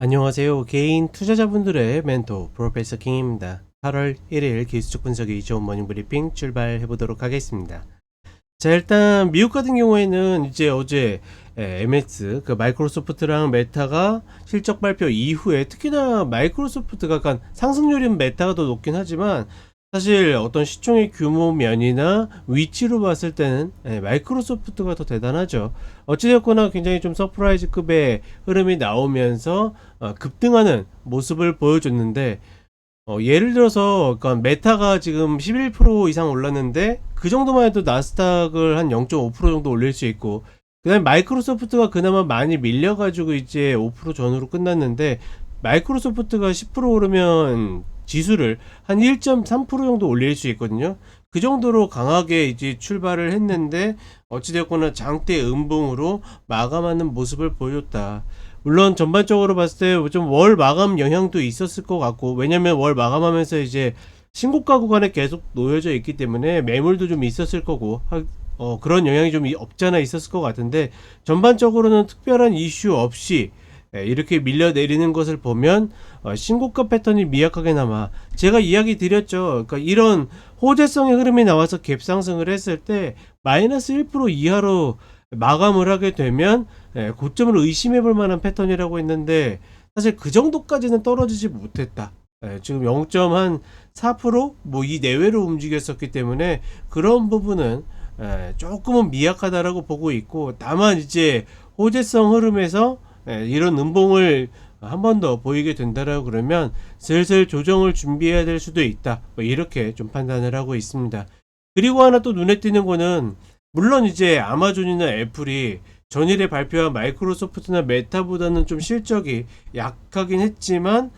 안녕하세요. 개인 투자자분들의 멘토 프로페서 킹입니다. 8월 1일 기술적 분석의 이전 모닝 브리핑 출발해 보도록 하겠습니다. 자, 일단 미국 같은 경우에는 이제 어제 MS 그 마이크로소프트랑 메타가 실적 발표 이후에 특히나 마이크로소프트가 약간 상승률은 메타가 더 높긴 하지만 사실 어떤 시총의 규모 면이나 위치로 봤을 때는 마이크로소프트가 더 대단하죠. 어찌되었거나 굉장히 좀 서프라이즈급의 흐름이 나오면서 급등하는 모습을 보여줬는데, 예를 들어서 그러니까 메타가 지금 11% 이상 올랐는데 그 정도만 해도 나스닥을 한 0.5% 정도 올릴 수 있고, 그 다음에 마이크로소프트가 그나마 많이 밀려가지고 이제 5% 전후로 끝났는데, 마이크로소프트가 10% 오르면 지수를 한 1.3% 정도 올릴 수 있거든요. 그 정도로 강하게 이제 출발을 했는데 어찌되었거나 장대 음봉으로 마감하는 모습을 보여줬다. 물론 전반적으로 봤을 때 좀 월 마감 영향도 있었을 것 같고, 왜냐면 월 마감하면서 이제 신고가 구간에 계속 놓여져 있기 때문에 매물도 좀 있었을 거고, 그런 영향이 좀 없잖아 있었을 것 같은데, 전반적으로는 특별한 이슈 없이 이렇게 밀려 내리는 것을 보면 신고가 패턴이 미약하게나마, 제가 이야기 드렸죠. 그러니까 이런 호재성의 흐름이 나와서 갭 상승을 했을 때 마이너스 1% 이하로 마감을 하게 되면 고점을 의심해 볼 만한 패턴이라고 했는데, 사실 그 정도까지는 떨어지지 못했다. 지금 0.4% 뭐 이 내외로 움직였었기 때문에 그런 부분은 조금은 미약하다라고 보고 있고, 다만 이제 호재성 흐름에서 이런 음봉을 한 번 더 보이게 된다라고 그러면 슬슬 조정을 준비해야 될 수도 있다, 뭐 이렇게 좀 판단을 하고 있습니다. 그리고 하나 또 눈에 띄는 거는, 물론 이제 아마존이나 애플이 전일에 발표한 마이크로소프트나 메타보다는 좀 실적이 약하긴 했지만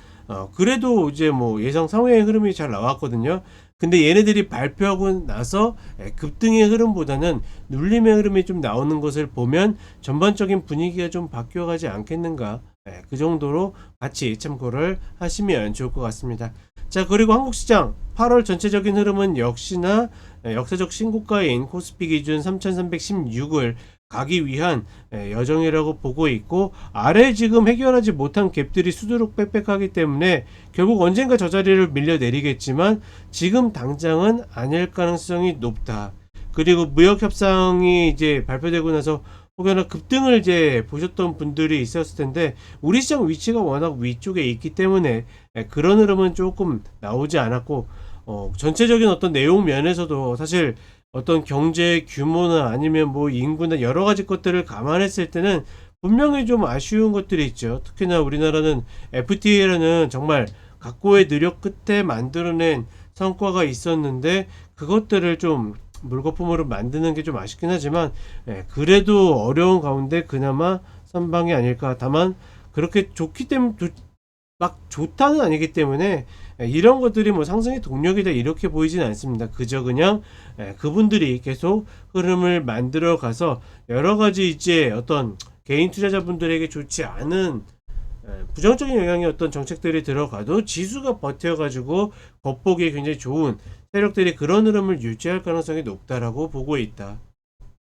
그래도 이제 뭐 예상 상회의 흐름이 잘 나왔거든요. 근데 얘네들이 발표하고 나서 급등의 흐름보다는 눌림의 흐름이 좀 나오는 것을 보면 전반적인 분위기가 좀 바뀌어가지 않겠는가, 그 정도로 같이 참고를 하시면 좋을 것 같습니다. 자, 그리고 한국시장 8월 전체적인 흐름은 역시나 역사적 신고가인 코스피 기준 3316을 가기 위한 여정이라고 보고 있고, 아래 지금 해결하지 못한 갭들이 수두룩 빽빽하기 때문에 결국 언젠가 저 자리를 밀려 내리겠지만 지금 당장은 아닐 가능성이 높다. 그리고 무역 협상이 이제 발표되고 나서 혹여나 급등을 이제 보셨던 분들이 있었을 텐데, 우리 시장 위치가 워낙 위쪽에 있기 때문에 그런 흐름은 조금 나오지 않았고, 전체적인 어떤 내용 면에서도 사실 어떤 경제 규모나 아니면 뭐 인구나 여러 가지 것들을 감안했을 때는 분명히 좀 아쉬운 것들이 있죠. 특히나 우리나라는 FTA라는 정말 각고의 노력 끝에 만들어낸 성과가 있었는데, 그것들을 좀 물거품으로 만드는 게 좀 아쉽긴 하지만, 그래도 어려운 가운데 그나마 선방이 아닐까. 다만 그렇게 좋기 때문에 막 좋다는 아니기 때문에 이런 것들이 뭐 상승의 동력이다 이렇게 보이진 않습니다. 그저 그냥 그분들이 계속 흐름을 만들어 가서 여러 가지 이제 어떤 개인 투자자분들에게 좋지 않은 부정적인 영향의 어떤 정책들이 들어가도 지수가 버텨가지고 겉보기에 굉장히 좋은 세력들이 그런 흐름을 유지할 가능성이 높다라고 보고 있다.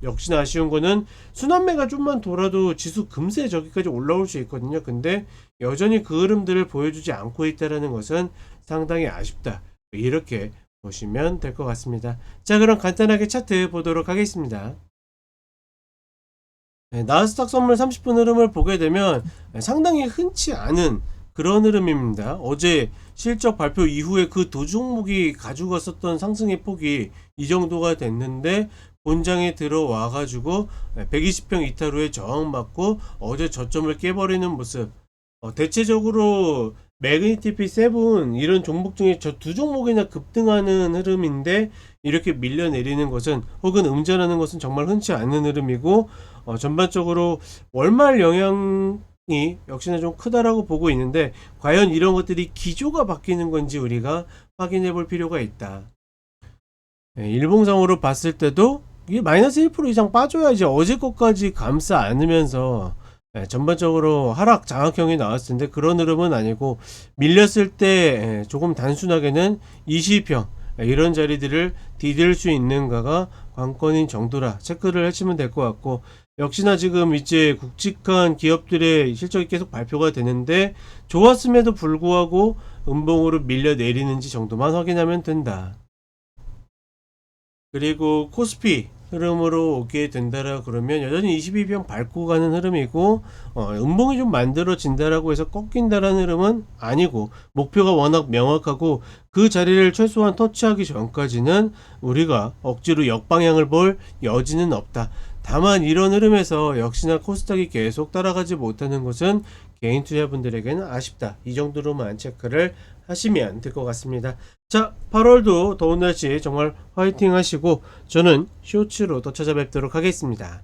역시나 아쉬운 거는 순환매가 좀만 돌아도 지수 금세 저기까지 올라올 수 있거든요. 근데 여전히 그 흐름들을 보여주지 않고 있다는 것은 상당히 아쉽다, 이렇게 보시면 될 것 같습니다. 자, 그럼 간단하게 차트 보도록 하겠습니다. 나스닥 선물 30분 흐름을 보게 되면 상당히 흔치 않은 그런 흐름입니다. 어제 실적 발표 이후에 그 두 종목이 가지고 갔었던 상승의 폭이 이 정도가 됐는데, 본장에 들어와 가지고 120평 이탈후에 저항받고 어제 저점을 깨버리는 모습. 대체적으로 매그니티피 7 이런 종목 중에 저 두 종목이나 급등하는 흐름인데 이렇게 밀려 내리는 것은, 혹은 음전하는 것은 정말 흔치 않은 흐름이고, 전반적으로 월말 영향이 역시나 좀 크다라고 보고 있는데, 과연 이런 것들이 기조가 바뀌는 건지 우리가 확인해 볼 필요가 있다. 일봉상으로 봤을 때도 이게 마이너스 1% 이상 빠져야지 어제 것까지 감싸 안으면서 전반적으로 하락 장악형이 나왔을 텐데, 그런 흐름은 아니고 밀렸을 때 조금 단순하게는 20평 이런 자리들을 디딜 수 있는가가 관건인 정도라 체크를 하시면 될 것 같고, 역시나 지금 이제 굵직한 기업들의 실적이 계속 발표가 되는데 좋았음에도 불구하고 음봉으로 밀려 내리는지 정도만 확인하면 된다. 그리고 코스피 흐름으로 오게 된다라 그러면 여전히 22병 밟고 가는 흐름이고 음봉이 좀 만들어진다라고 해서 꺾인다라는 흐름은 아니고 목표가 워낙 명확하고 그 자리를 최소한 터치하기 전까지는 우리가 억지로 역방향을 볼 여지는 없다. 다만 이런 흐름에서 역시나 코스닥이 계속 따라가지 못하는 것은 개인 투자분들에게는 아쉽다. 이 정도로만 체크를 하시면 될 것 같습니다. 자, 8월도 더운 날씨 정말 화이팅 하시고 저는 쇼츠로 또 찾아뵙도록 하겠습니다.